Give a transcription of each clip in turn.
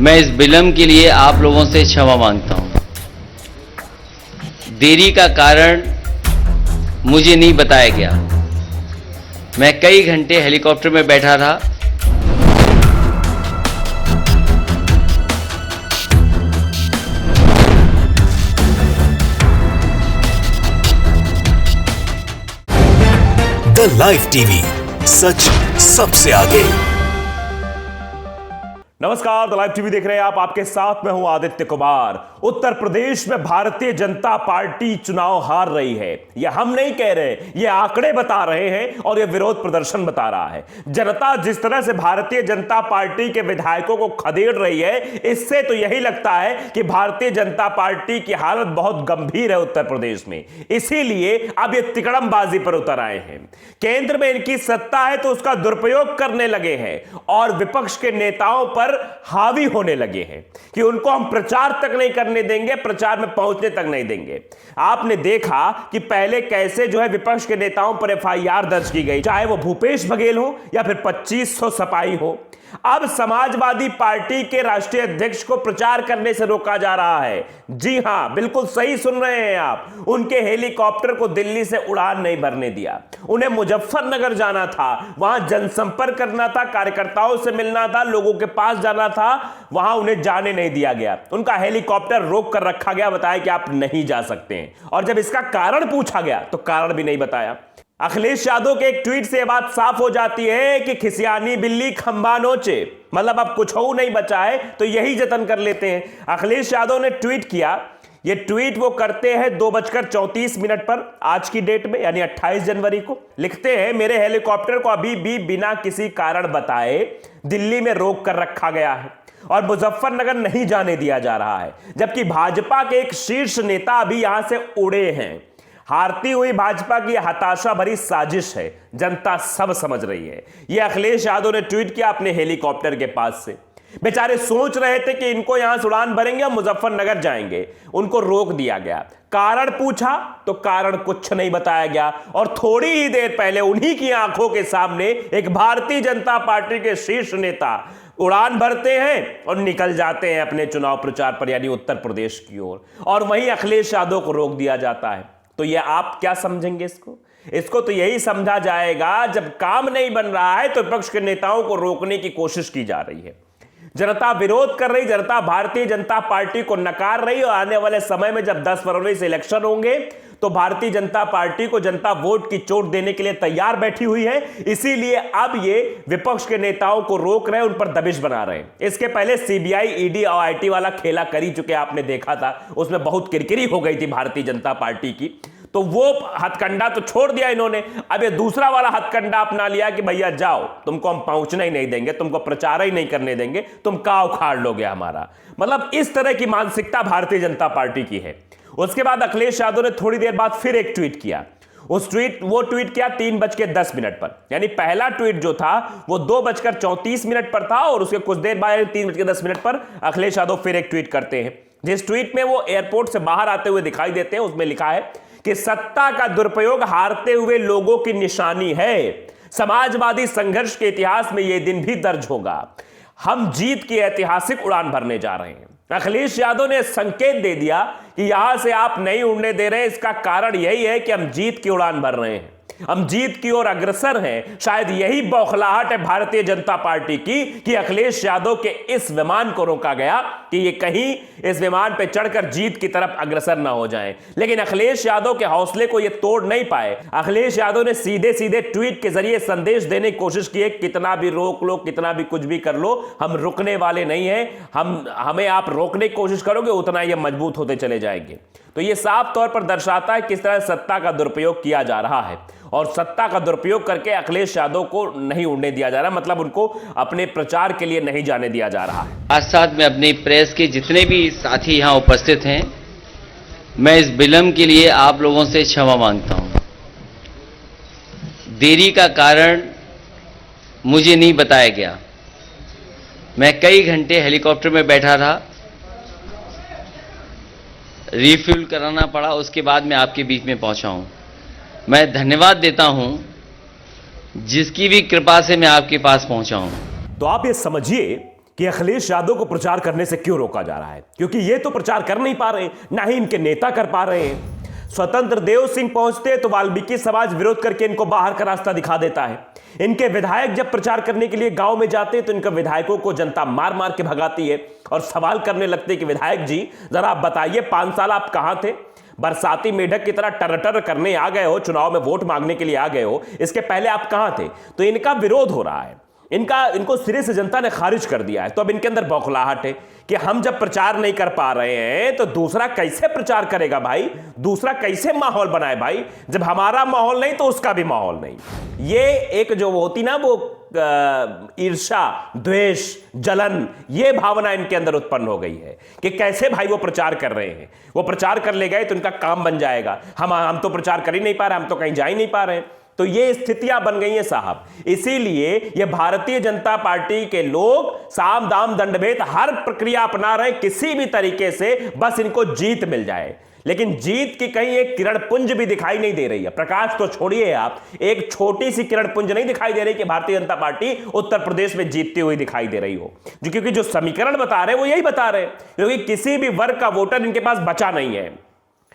मैं इस विलंब के लिए आप लोगों से क्षमा मांगता हूं। देरी का कारण मुझे नहीं बताया गया। मैं कई घंटे हेलीकॉप्टर में बैठा था। द लाइव टीवी, सच सबसे आगे। नमस्कार, द लाइव टीवी देख रहे हैं आप। आपके साथ मैं हूं आदित्य कुमार। उत्तर प्रदेश में भारतीय जनता पार्टी चुनाव हार रही है। यह हम नहीं कह रहे, ये आंकड़े बता रहे हैं और यह विरोध प्रदर्शन बता रहा है। जनता जिस तरह से भारतीय जनता पार्टी के विधायकों को खदेड़ रही है, इससे तो यही लगता है कि भारतीय जनता पार्टी की हालत बहुत गंभीर है उत्तर प्रदेश में। इसीलिए अब ये तिकड़मबाजी पर उतर आए हैं। केंद्र में इनकी सत्ता है तो उसका दुरुपयोग करने लगे हैं और विपक्ष के नेताओं पर हावी होने लगे हैं कि उनको हम प्रचार तक नहीं करने देंगे, प्रचार में पहुंचने तक नहीं देंगे। आपने देखा कि पहले कैसे जो है विपक्ष के नेताओं पर एफआईआर दर्ज की गई, चाहे वो भूपेश बघेल हो या फिर 2500 सपाई हो। अब समाजवादी पार्टी के राष्ट्रीय अध्यक्ष को प्रचार करने से रोका जा रहा है। जी हां, बिल्कुल सही सुन रहे हैं आप। उनके हेलीकॉप्टर को दिल्ली से उड़ान नहीं भरने दिया। उन्हें मुजफ्फरनगर जाना था, वहां जनसंपर्क करना था, कार्यकर्ताओं से मिलना था, लोगों के पास जाना था, वहां उन्हें जाने नहीं दिया गया। उनका हेलीकॉप्टर रोक कर रखा गया, बताया कि आप नहीं जा सकते हैं। और जब इसका कारण पूछा गया तो कारण भी नहीं बताया। अखिलेश यादव के एक ट्वीट से यह बात साफ हो जाती है कि खिसियानी बिल्ली खंबा नोचे, मतलब अब कुछ हो नहीं बचा है तो यही जतन कर लेते हैं। अखिलेश यादव ने ट्वीट किया। यह ट्वीट वो करते हैं 2:34 पर आज की डेट में, यानी 28 जनवरी को। लिखते हैं, मेरे हेलीकॉप्टर को अभी भी बिना किसी कारण बताए दिल्ली में रोक कर रखा गया है और मुजफ्फरनगर नहीं जाने दिया जा रहा है, जबकि भाजपा के एक शीर्ष नेता अभी यहां से उड़े हैं। हारती हुई भाजपा की हताशा भरी साजिश है, जनता सब समझ रही है। यह अखिलेश यादव ने ट्वीट किया अपने हेलीकॉप्टर के पास से। बेचारे सोच रहे थे कि इनको यहां से उड़ान भरेंगे और मुजफ्फरनगर जाएंगे, उनको रोक दिया गया। कारण पूछा तो कारण कुछ नहीं बताया गया और थोड़ी ही देर पहले उन्हीं की आंखों के सामने एक भारतीय जनता पार्टी के शीर्ष नेता उड़ान भरते हैं और निकल जाते हैं अपने चुनाव प्रचार पर, यानी उत्तर प्रदेश की ओर, और वहीं अखिलेश यादव को रोक दिया जाता है। तो ये आप क्या समझेंगे इसको तो यही समझा जाएगा, जब काम नहीं बन रहा है तो विपक्ष के नेताओं को रोकने की कोशिश की जा रही है। जनता विरोध कर रही, जनता भारतीय जनता पार्टी को नकार रही, और आने वाले समय में जब 10 फरवरी से इलेक्शन होंगे तो भारतीय जनता पार्टी को जनता वोट की चोट देने के लिए तैयार बैठी हुई है। इसीलिए अब ये विपक्ष के नेताओं को रोक रहे हैं, उन पर दबिश बना रहे हैं। इसके पहले सीबीआई, ईडी और आईटी वाला खेला कर ही चुके, आपने देखा था, उसमें बहुत किरकिरी हो गई थी भारतीय जनता पार्टी की। तो वो हथकंडा तो छोड़ दिया इन्होंने, अब ये दूसरा वाला हथकंडा अपना लिया कि भैया जाओ, तुमको हम पहुंचना ही नहीं देंगे, तुमको प्रचार ही नहीं करने देंगे, तुम का उखाड़ लोगे हमारा। मतलब इस तरह की मानसिकता भारतीय जनता पार्टी की है। उसके बाद अखिलेश यादव ने थोड़ी देर बाद फिर एक ट्वीट किया। वो ट्वीट किया 3:10 पर, यानी पहला ट्वीट जो था वो 2:34 पर था और उसके कुछ देर बाद 3:10 पर अखिलेश यादव फिर एक ट्वीट करते हैं, जिस ट्वीट में वो एयरपोर्ट से बाहर आते हुए दिखाई देते हैं। उसमें लिखा है कि सत्ता का दुरुपयोग हारते हुए लोगों की निशानी है। समाजवादी संघर्ष के इतिहास में यह दिन भी दर्ज होगा। हम जीत की ऐतिहासिक उड़ान भरने जा रहे हैं। अखिलेश यादव ने संकेत दे दिया कि यहां से आप नहीं उड़ने दे रहे, इसका कारण यही है कि हम जीत की उड़ान भर रहे हैं, हम जीत की ओर अग्रसर हैं। शायद यही बौखलाहट है भारतीय जनता पार्टी की कि अखिलेश यादव के इस विमान को रोका गया कि ये कहीं इस विमान पर चढ़कर जीत की तरफ अग्रसर ना हो जाएं। लेकिन अखिलेश यादव के हौसले को ये तोड़ नहीं पाए। अखिलेश यादव ने सीधे सीधे ट्वीट के जरिए संदेश देने की कोशिश की है, कितना भी रोक लो, कितना भी कुछ भी कर लो, हम रुकने वाले नहीं हैं। हमें आप रोकने की कोशिश करोगे उतना ये मजबूत होते चले जाएंगे। तो ये साफ तौर पर दर्शाता है किस तरह सत्ता का दुरुपयोग किया जा रहा है और सत्ता का दुरुपयोग करके अखिलेश यादव को नहीं उड़ने दिया जा रहा, मतलब उनको अपने प्रचार के लिए नहीं जाने दिया जा रहा है। आज साथ में अपनी प्रेस के जितने भी साथी यहां उपस्थित हैं, मैं इस विलंब के लिए आप लोगों से क्षमा मांगता हूं। देरी का कारण मुझे नहीं बताया गया। मैं कई घंटे हेलीकॉप्टर में बैठा था, रिफ्यूल कराना पड़ा, उसके बाद मैं आपके बीच में पहुंचा हूं। मैं धन्यवाद देता हूं जिसकी भी कृपा से मैं आपके पास पहुंचा हूं। तो आप ये समझिए कि अखिलेश यादव को प्रचार करने से क्यों रोका जा रहा है, क्योंकि ये तो प्रचार कर नहीं पा रहे हैं, ना ही इनके नेता कर पा रहे हैं। स्वतंत्र देव सिंह पहुंचते तो वाल्मीकि समाज विरोध करके इनको बाहर का रास्ता दिखा देता है। इनके विधायक जब प्रचार करने के लिए गांव में जाते हैं तो इनके विधायकों को जनता मार मार के भगाती है और सवाल करने लगते कि विधायक जी जरा आप बताइए 5 साल आप कहां थे? बरसाती मेढक की तरह टर्र करने आ गए हो, चुनाव में वोट मांगने के लिए आ गए हो, इसके पहले आप कहां थे? तो इनका विरोध हो रहा है, इनको सिरे से जनता ने खारिज कर दिया है। तो अब इनके अंदर बौखलाहट है कि हम जब प्रचार नहीं कर पा रहे हैं तो दूसरा कैसे प्रचार करेगा भाई, दूसरा कैसे माहौल बनाए भाई? जब हमारा माहौल नहीं तो उसका भी माहौल नहीं। ये एक जो होती ना वो ईर्ष्या, द्वेष, जलन, ये भावना इनके अंदर उत्पन्न हो गई है कि कैसे भाई वो प्रचार कर रहे हैं, वो प्रचार कर ले गए तो इनका काम बन जाएगा। हम तो प्रचार कर ही नहीं पा रहे, हम तो कहीं जा ही नहीं पा रहे हैं। तो ये स्थितियां बन गई हैं साहब। इसीलिए ये भारतीय जनता पार्टी के लोग साम दाम दंडभेद हर प्रक्रिया अपना रहे, किसी भी तरीके से बस इनको जीत मिल जाए। लेकिन जीत की कहीं एक किरण पुंज भी दिखाई नहीं दे रही है। प्रकाश तो छोड़िए आप, एक छोटी सी किरण पुंज नहीं दिखाई दे रही कि भारतीय जनता पार्टी उत्तर प्रदेश में जीतती हुई दिखाई दे रही हो। क्योंकि जो समीकरण बता रहे हैं वो यही बता रहे हैं, क्योंकि किसी भी वर्ग का वोटर इनके पास बचा नहीं है।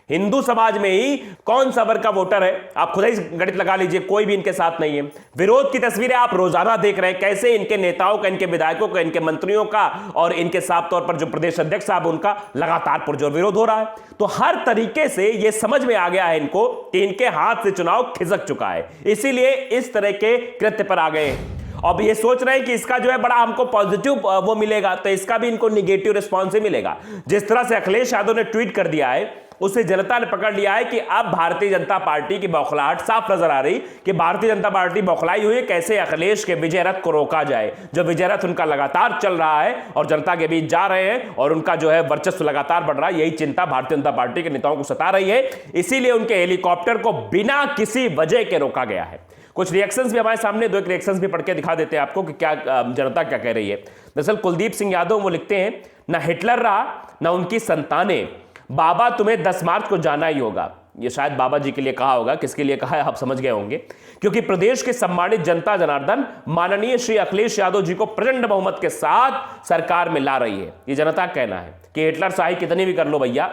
हिंदू समाज में ही कौन सा वर्ग का वोटर है, आप खुद ही गणित लगा लीजिए, कोई भी इनके साथ नहीं है। विरोध की तस्वीरें आप रोजाना देख रहे हैं, कैसे इनके नेताओं का, इनके विधायकों का, इनके मंत्रियों का और इनके साफ तौर पर जो प्रदेश अध्यक्ष साहब उनका लगातार पुरजोर विरोध हो रहा है। तो हर तरीके से यह समझ में आ गया है इनको कि इनके हाथ से चुनाव खिसक चुका है, इसीलिए इस तरह के कृत्य पर आ गए हैं। अब ये सोच रहे हैं कि इसका जो है बड़ा हमको पॉजिटिव वो मिलेगा, तो इसका भी इनको निगेटिव रिस्पॉन्स ही मिलेगा। जिस तरह से अखिलेश यादव ने ट्वीट कर दिया है, उसे जनता ने पकड़ लिया है कि अब भारतीय जनता पार्टी की बौखलाहट साफ नजर आ रही कि भारतीय जनता पार्टी बौखलाई हुई है, कैसे अखिलेश के विजय रथ को रोका जाए। जो विजय रथ उनका लगातार चल रहा है और जनता के बीच जा रहे हैं और उनका जो है वर्चस्व लगातार बढ़ रहा है, यही चिंता भारतीय जनता पार्टी के नेताओं को सता रही है। इसीलिए उनके हेलीकॉप्टर को बिना किसी वजह के रोका गया है। कुछ रिएक्शंस भी हमारे सामने, 2 एक रिएक्शंस भी पढ़ के दिखा देते हैं आपको कि क्या जनता क्या कह रही है। दरअसल कुलदीप सिंह यादव वो लिखते हैं, ना हिटलर रहा ना उनकी संतानें, बाबा तुम्हें 10 मार्च को जाना ही होगा। ये शायद बाबा जी के लिए कहा होगा, किसके लिए कहा है आप समझ गए होंगे। क्योंकि प्रदेश के सम्मानित जनता जनार्दन माननीय श्री अखिलेश यादव जी को प्रचंड बहुमत के साथ सरकार में ला रही है। ये जनता कहना है कि हिटलर शाही कितनी भी कर लो भैया,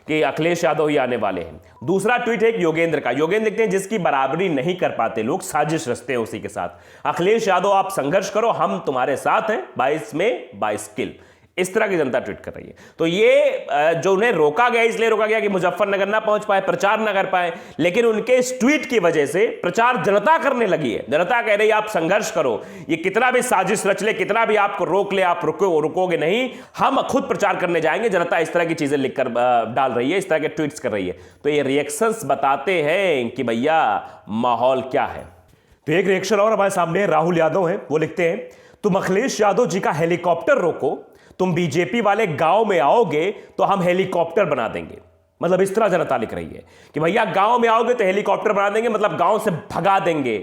कि अखिलेश यादव ही आने वाले हैं। दूसरा ट्वीट है योगेंद्र का। योगेंद्र लिखते हैं, जिसकी बराबरी नहीं कर पाते लोग, साजिश रचते हैं उसी के साथ। अखिलेश यादव आप संघर्ष करो, हम तुम्हारे साथ हैं, 22 में 22 किल। इस तरह की जनता ट्वीट कर रही है। तो ये जो उन्हें रोका गया, इसलिए रोका गया कि मुजफ्फरनगर ना पहुंच पाए, प्रचार ना कर पाए, लेकिन उनके इस ट्वीट की वजह से प्रचार जनता करने लगी है। जनता कह रही है आप संघर्ष करो, ये कितना भी साजिश रच ले, कितना भी आपको रोक ले, आप रुकोगे नहीं, हम खुद प्रचार करने जाएंगे। जनता इस तरह की चीजें लिखकर डाल रही है, इस तरह के ट्वीट्स कर रही है। तो ये रिएक्शंस बताते हैं कि भैया माहौल क्या है। तो एक रिएक्शन और हमारे सामने राहुल यादव हैं, वो लिखते हैं, तुम अखिलेश यादव जी का हेलीकॉप्टर रोको, तुम बीजेपी वाले गांव में आओगे तो हम हेलीकॉप्टर बना देंगे। मतलब इस तरह जनता लिख रही है कि भैया गांव में आओगे तो हेलीकॉप्टर बना देंगे, मतलब गांव से भगा देंगे।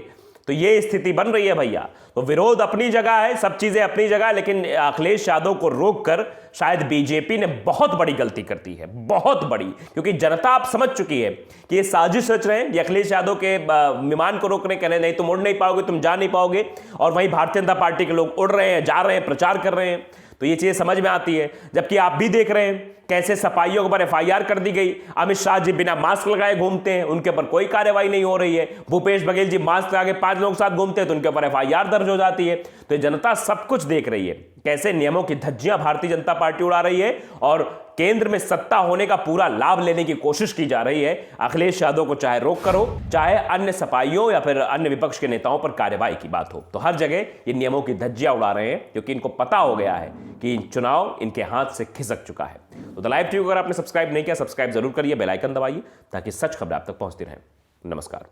तो ये स्थिति बन रही है भैया। तो विरोध अपनी जगह है, सब चीजें अपनी जगह, लेकिन अखिलेश यादव को रोककर शायद बीजेपी ने बहुत बड़ी गलती कर दी है, बहुत बड़ी। क्योंकि जनता आप समझ चुकी है कि ये साजिश रच रहे हैं, ये अखिलेश यादव के विमान को रोकने, कहने नहीं तुम उड़ नहीं पाओगे, तुम जा नहीं पाओगे, और वहीं भारतीय जनता पार्टी के लोग उड़ रहे हैं, जा रहे हैं, प्रचार कर रहे हैं। तो ये चीजें समझ में आती है। जबकि आप भी देख रहे हैं कैसे सपाइयों के ऊपर एफआईआर कर दी गई। अमित शाह जी बिना मास्क लगाए घूमते हैं, उनके ऊपर कोई कार्रवाई नहीं हो रही है। भूपेश बघेल जी मास्क लगा के 5 लोगों के साथ घूमते हैं तो उनके ऊपर एफआईआर दर्ज हो जाती है। तो जनता सब कुछ देख रही है, कैसे नियमों की धज्जियां भारतीय जनता पार्टी उड़ा रही है और केंद्र में सत्ता होने का पूरा लाभ लेने की कोशिश की जा रही है। अखिलेश यादव को चाहे रोक करो, चाहे अन्य सपाइयों या फिर अन्य विपक्ष के नेताओं पर कार्रवाई की बात हो, तो हर जगह ये नियमों की धज्जियां उड़ा रहे हैं, क्योंकि इनको पता हो गया है कि चुनाव इनके हाथ से खिसक चुका है। तो द लाइव टीवी अगर आपने सब्सक्राइब नहीं किया, सब्सक्राइब जरूर करिए, बेल आइकन दबाइए ताकि सच खबरें आप तक पहुंचती रहें। नमस्कार।